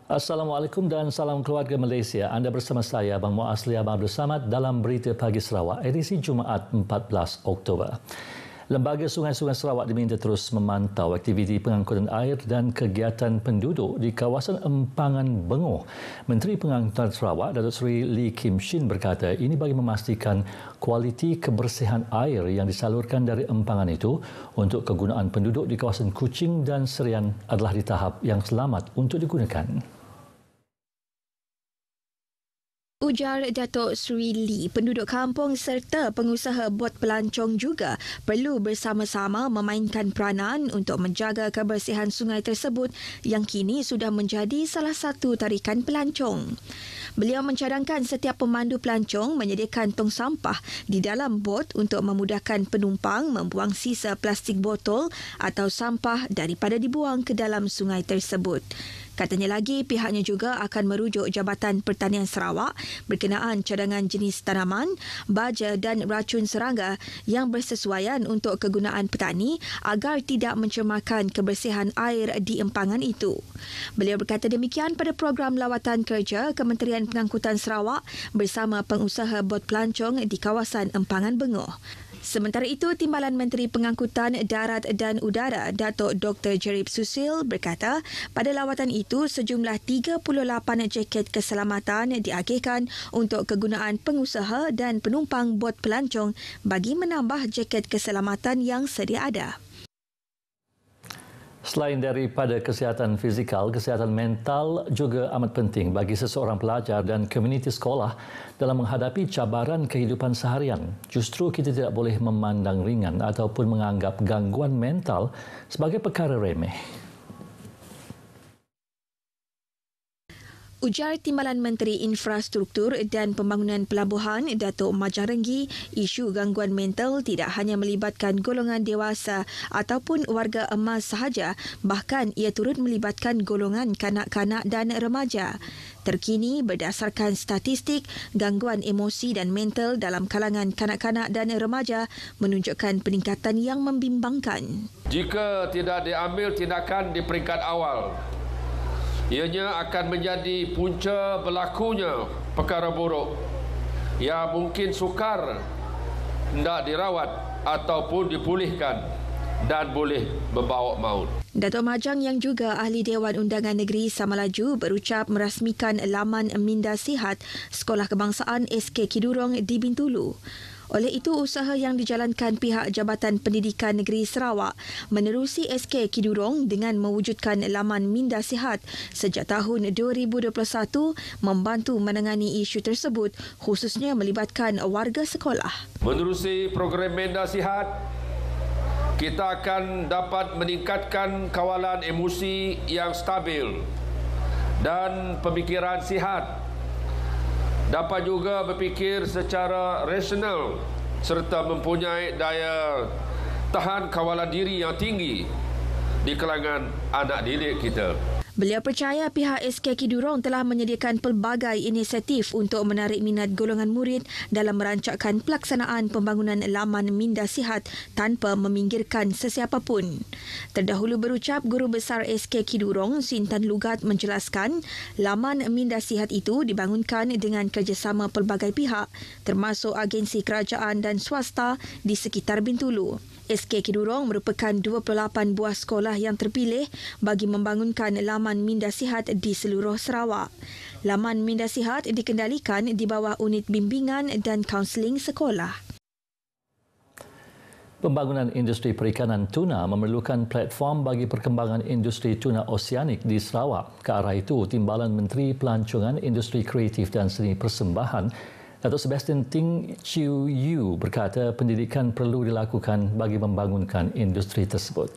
Assalamualaikum dan salam keluarga Malaysia. Anda bersama saya, Abang Muaz Lia Abdul Samad dalam Berita Pagi Sarawak, edisi Jumaat 14 Oktober. Lembaga Sungai-Sungai Sarawak diminta terus memantau aktiviti pengangkutan air dan kegiatan penduduk di kawasan Empangan Bengoh. Menteri Pengangkutan Sarawak, Datuk Seri Lee Kim Shin berkata ini bagi memastikan kualiti kebersihan air yang disalurkan dari empangan itu untuk kegunaan penduduk di kawasan Kuching dan Serian adalah di tahap yang selamat untuk digunakan. Ujar Datuk Seri Lee, penduduk kampung serta pengusaha bot pelancong juga perlu bersama-sama memainkan peranan untuk menjaga kebersihan sungai tersebut yang kini sudah menjadi salah satu tarikan pelancong. Beliau mencadangkan setiap pemandu pelancong menyediakan tong sampah di dalam bot untuk memudahkan penumpang membuang sisa plastik botol atau sampah daripada dibuang ke dalam sungai tersebut. Katanya lagi, pihaknya juga akan merujuk Jabatan Pertanian Sarawak berkenaan cadangan jenis tanaman, baja dan racun serangga yang bersesuaian untuk kegunaan petani agar tidak mencemarkan kebersihan air di empangan itu. Beliau berkata demikian pada program lawatan kerja Kementerian Pengangkutan Sarawak bersama pengusaha bot pelancong di kawasan Empangan Bengoh. Sementara itu, Timbalan Menteri Pengangkutan Darat dan Udara, Datuk Dr. Jerib Susil berkata, pada lawatan itu sejumlah 38 jaket keselamatan diagihkan untuk kegunaan pengusaha dan penumpang bot pelancong bagi menambah jaket keselamatan yang sedia ada. Selain daripada kesihatan fizikal, kesihatan mental juga amat penting bagi seseorang pelajar dan komuniti sekolah dalam menghadapi cabaran kehidupan seharian. Justru kita tidak boleh memandang ringan ataupun menganggap gangguan mental sebagai perkara remeh. Ujar Timbalan Menteri Infrastruktur dan Pembangunan Pelabuhan Datuk Majang Renggi, isu gangguan mental tidak hanya melibatkan golongan dewasa ataupun warga emas sahaja, bahkan ia turut melibatkan golongan kanak-kanak dan remaja. Terkini, berdasarkan statistik, gangguan emosi dan mental dalam kalangan kanak-kanak dan remaja menunjukkan peningkatan yang membimbangkan. Jika tidak diambil tindakan di peringkat awal, ianya akan menjadi punca berlakunya perkara buruk yang mungkin sukar hendak dirawat ataupun dipulihkan dan boleh membawa maut. Datuk Majang yang juga Ahli Dewan Undangan Negeri Samalaju berucap merasmikan laman Minda Sihat Sekolah Kebangsaan SK Kidurong di Bintulu. Oleh itu, usaha yang dijalankan pihak Jabatan Pendidikan Negeri Sarawak menerusi SK Kidurong dengan mewujudkan laman Minda Sihat sejak tahun 2021 membantu menangani isu tersebut khususnya melibatkan warga sekolah. Menerusi program Minda Sihat, kita akan dapat meningkatkan kawalan emosi yang stabil dan pemikiran sihat. Dapat juga berfikir secara rasional serta mempunyai daya tahan kawalan diri yang tinggi di kalangan anak didik kita. Beliau percaya pihak SK Kidurong telah menyediakan pelbagai inisiatif untuk menarik minat golongan murid dalam merancangkan pelaksanaan pembangunan laman Minda Sihat tanpa meminggirkan sesiapa pun. Terdahulu berucap, Guru Besar SK Kidurong, Sintan Lugat menjelaskan, laman Minda Sihat itu dibangunkan dengan kerjasama pelbagai pihak termasuk agensi kerajaan dan swasta di sekitar Bintulu. SK Kidurong merupakan 28 buah sekolah yang terpilih bagi membangunkan laman Minda Sihat di seluruh Sarawak. Laman Minda Sihat dikendalikan di bawah unit bimbingan dan kaunseling sekolah. Pembangunan industri perikanan tuna memerlukan platform bagi perkembangan industri tuna oseanik di Sarawak. Ke arah itu, Timbalan Menteri Pelancongan Industri Kreatif dan Seni Persembahan Datuk Sebastian Ting Chiu Yu berkata pendidikan perlu dilakukan bagi membangunkan industri tersebut.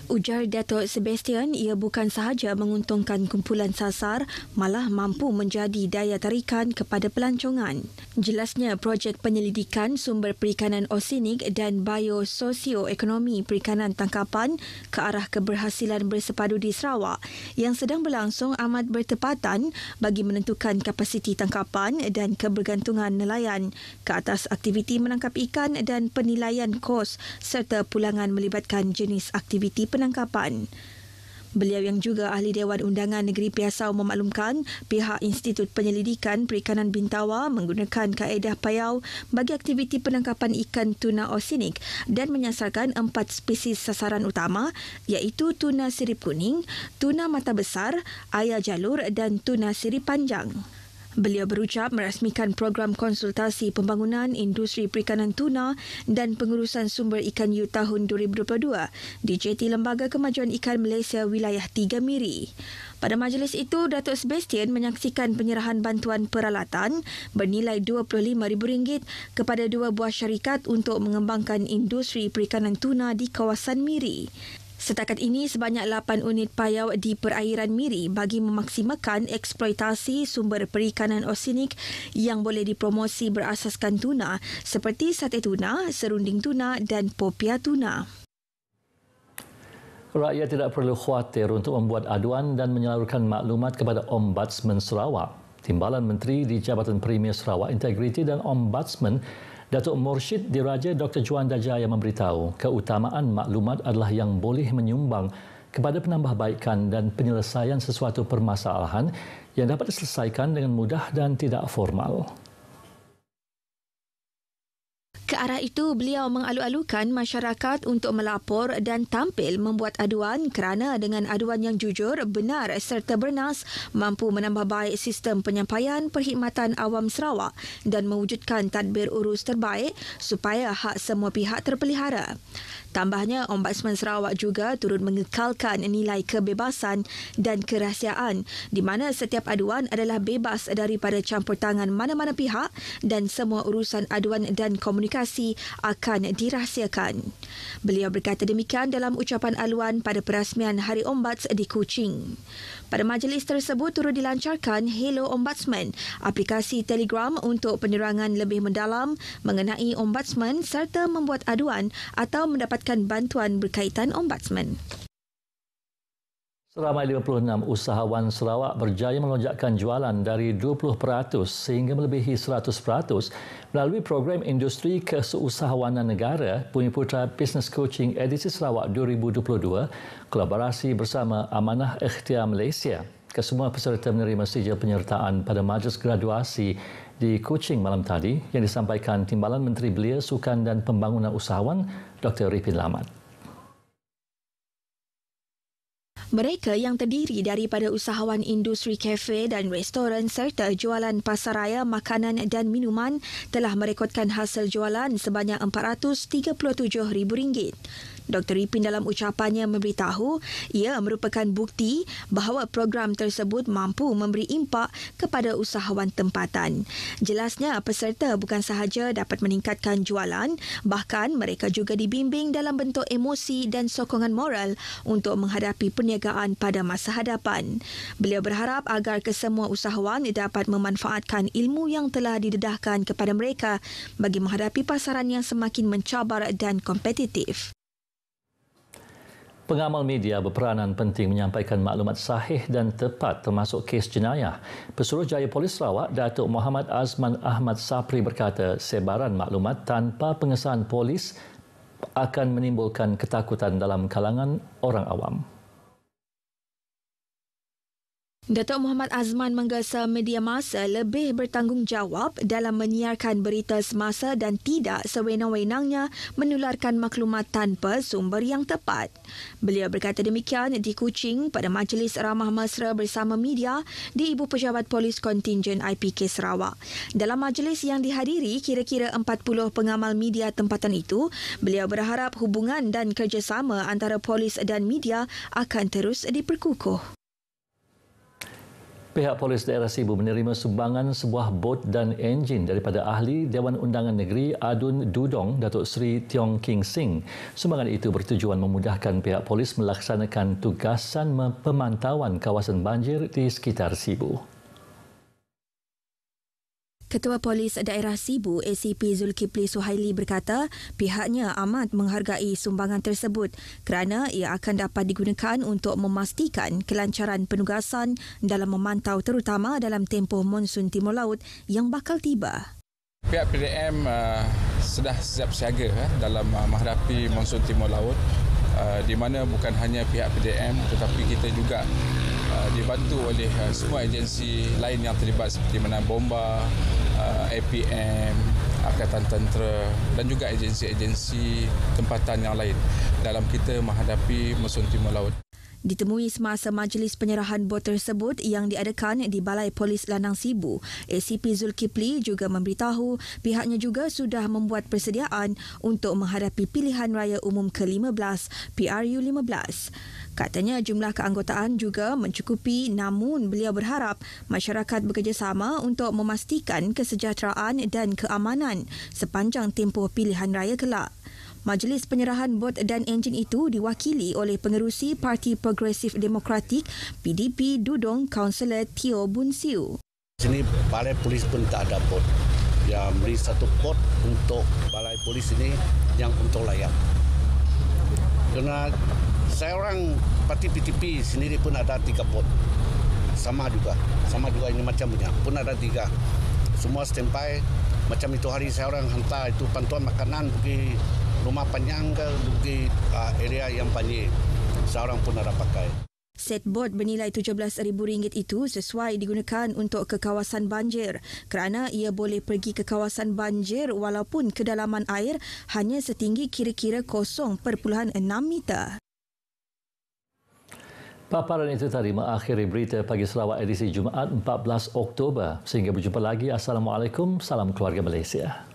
Ujar Datuk Sebastian, ia bukan sahaja menguntungkan kumpulan sasar, malah mampu menjadi daya tarikan kepada pelancongan. Jelasnya, projek penyelidikan sumber perikanan oseanik dan biososioekonomi perikanan tangkapan ke arah keberhasilan bersepadu di Sarawak yang sedang berlangsung amat bertepatan bagi menentukan kapasiti tangkapan dan kebergantungan nelayan ke atas aktiviti menangkap ikan dan penilaian kos serta pulangan melibatkan jenis aktiviti penangkapan. Beliau yang juga ahli Dewan Undangan Negeri Piasau memaklumkan pihak Institut Penyelidikan Perikanan Bintawa menggunakan kaedah payau bagi aktiviti penangkapan ikan tuna osinik dan menyasarkan 4 spesies sasaran utama iaitu tuna sirip kuning, tuna mata besar, ayam jalur dan tuna sirip panjang. Beliau berucap merasmikan program konsultasi pembangunan industri perikanan tuna dan pengurusan sumber ikan hiu tahun 2022 di JT Lembaga Kemajuan Ikan Malaysia Wilayah 3 Miri. Pada majlis itu, Datuk Sebastian menyaksikan penyerahan bantuan peralatan bernilai RM25,000 kepada 2 buah syarikat untuk mengembangkan industri perikanan tuna di kawasan Miri. Setakat ini, sebanyak 8 unit payau di perairan Miri bagi memaksimalkan eksploitasi sumber perikanan osinik yang boleh dipromosi berasaskan tuna seperti sate tuna, serunding tuna dan popia tuna. Rakyat tidak perlu khawatir untuk membuat aduan dan menyalurkan maklumat kepada Ombudsman Sarawak. Timbalan Menteri di Jabatan Premier Sarawak Integriti dan Ombudsman Datuk Mursyid Diraja Dr. Juanda Jaya memberitahu keutamaan maklumat adalah yang boleh menyumbang kepada penambahbaikan dan penyelesaian sesuatu permasalahan yang dapat diselesaikan dengan mudah dan tidak formal. Ke arah itu, beliau mengalu-alukan masyarakat untuk melapor dan tampil membuat aduan kerana dengan aduan yang jujur, benar serta bernas mampu menambah baik sistem penyampaian perkhidmatan awam Sarawak dan mewujudkan tadbir urus terbaik supaya hak semua pihak terpelihara. Tambahnya, Ombudsman Sarawak juga turut mengekalkan nilai kebebasan dan kerahsiaan di mana setiap aduan adalah bebas daripada campur tangan mana-mana pihak dan semua urusan aduan dan komunikasi akan dirahsiakan. Beliau berkata demikian dalam ucapan aluan pada perasmian Hari Ombuds di Kuching. Pada majlis tersebut turut dilancarkan Hello Ombudsman, aplikasi Telegram untuk penerangan lebih mendalam mengenai Ombudsman serta membuat aduan atau mendapatkan bantuan berkaitan Ombudsman. Seramai 56 usahawan Sarawak berjaya melonjakkan jualan dari 20% sehingga melebihi 100% melalui program industri keseusahawanan negara Bumiputra Business Coaching edisi Sarawak 2022, kolaborasi bersama Amanah Ikhtiar Malaysia. Kesemua peserta menerima sijil penyertaan pada majlis graduasi di Kuching malam tadi yang disampaikan Timbalan Menteri Belia, Sukan dan Pembangunan Usahawan Dr. Ripin Lamat. Mereka yang terdiri daripada usahawan industri kafe dan restoran serta jualan pasaraya makanan dan minuman telah merekodkan hasil jualan sebanyak RM437,000. Dr. Ripin dalam ucapannya memberitahu ia merupakan bukti bahawa program tersebut mampu memberi impak kepada usahawan tempatan. Jelasnya, peserta bukan sahaja dapat meningkatkan jualan, bahkan mereka juga dibimbing dalam bentuk emosi dan sokongan moral untuk menghadapi perniagaan pada masa hadapan. Beliau berharap agar kesemua usahawan dapat memanfaatkan ilmu yang telah didedahkan kepada mereka bagi menghadapi pasaran yang semakin mencabar dan kompetitif. Pengamal media berperanan penting menyampaikan maklumat sahih dan tepat termasuk kes jenayah. Pesuruhjaya Polis Sarawak, Datuk Muhammad Azman Ahmad Sapri berkata sebaran maklumat tanpa pengesahan polis akan menimbulkan ketakutan dalam kalangan orang awam. Datuk Muhammad Azman menggesa media massa lebih bertanggungjawab dalam menyiarkan berita semasa dan tidak sewenang-wenangnya menularkan maklumat tanpa sumber yang tepat. Beliau berkata demikian di Kuching pada majlis ramah mesra bersama media di Ibu Pejabat Polis Kontingen IPK Sarawak. Dalam majlis yang dihadiri kira-kira 40 pengamal media tempatan itu, beliau berharap hubungan dan kerjasama antara polis dan media akan terus diperkukuh. Pihak Polis Daerah Sibu menerima sumbangan sebuah bot dan enjin daripada ahli Dewan Undangan Negeri Adun Dudong, Datuk Seri Tiong King Sing. Sumbangan itu bertujuan memudahkan pihak polis melaksanakan tugasan pemantauan kawasan banjir di sekitar Sibu. Ketua Polis Daerah Sibu, ACP Zulkifli Suhaili berkata pihaknya amat menghargai sumbangan tersebut kerana ia akan dapat digunakan untuk memastikan kelancaran penugasan dalam memantau terutama dalam tempoh monsun Timur Laut yang bakal tiba. Pihak PDM sudah siap siaga dalam menghadapi monsun Timur Laut. di mana bukan hanya pihak PDM tetapi kita juga dibantu oleh semua agensi lain yang terlibat seperti mana Bomba, APM, Angkatan Tentera dan juga agensi-agensi tempatan yang lain dalam kita menghadapi musuh timur laut. Ditemui semasa majlis penyerahan bot tersebut yang diadakan di Balai Polis Lanang Sibu, ACP Zulkifli juga memberitahu pihaknya juga sudah membuat persediaan untuk menghadapi pilihan raya umum ke-15 PRU15. Katanya jumlah keanggotaan juga mencukupi, namun beliau berharap masyarakat bekerjasama untuk memastikan kesejahteraan dan keamanan sepanjang tempoh pilihan raya kelak. Majlis penyerahan bot dan enjin itu diwakili oleh pengerusi Parti Progresif Demokratik PDP Dudong Kaunselor Teo Boon Siu. Sini balai polis pun tak ada bot. Ya, beri satu bot untuk balai polis ini yang untuk layak. Kerana saya orang parti PTP sendiri pun ada 3 bot. Sama juga ini macam punya. Pun ada 3. Semua standby. Macam itu hari saya orang hantar itu bantuan makanan pergi rumah panjang ke pergi area yang banjir. Saya orang pun ada pakai. Set bot bernilai RM17,000 itu sesuai digunakan untuk ke kawasan banjir kerana ia boleh pergi ke kawasan banjir walaupun kedalaman air hanya setinggi kira-kira 0.6 meter. Paparan itu tadi mengakhiri berita Pagi Sarawak edisi Jumaat 14 Oktober. Sehingga berjumpa lagi. Assalamualaikum. Salam keluarga Malaysia.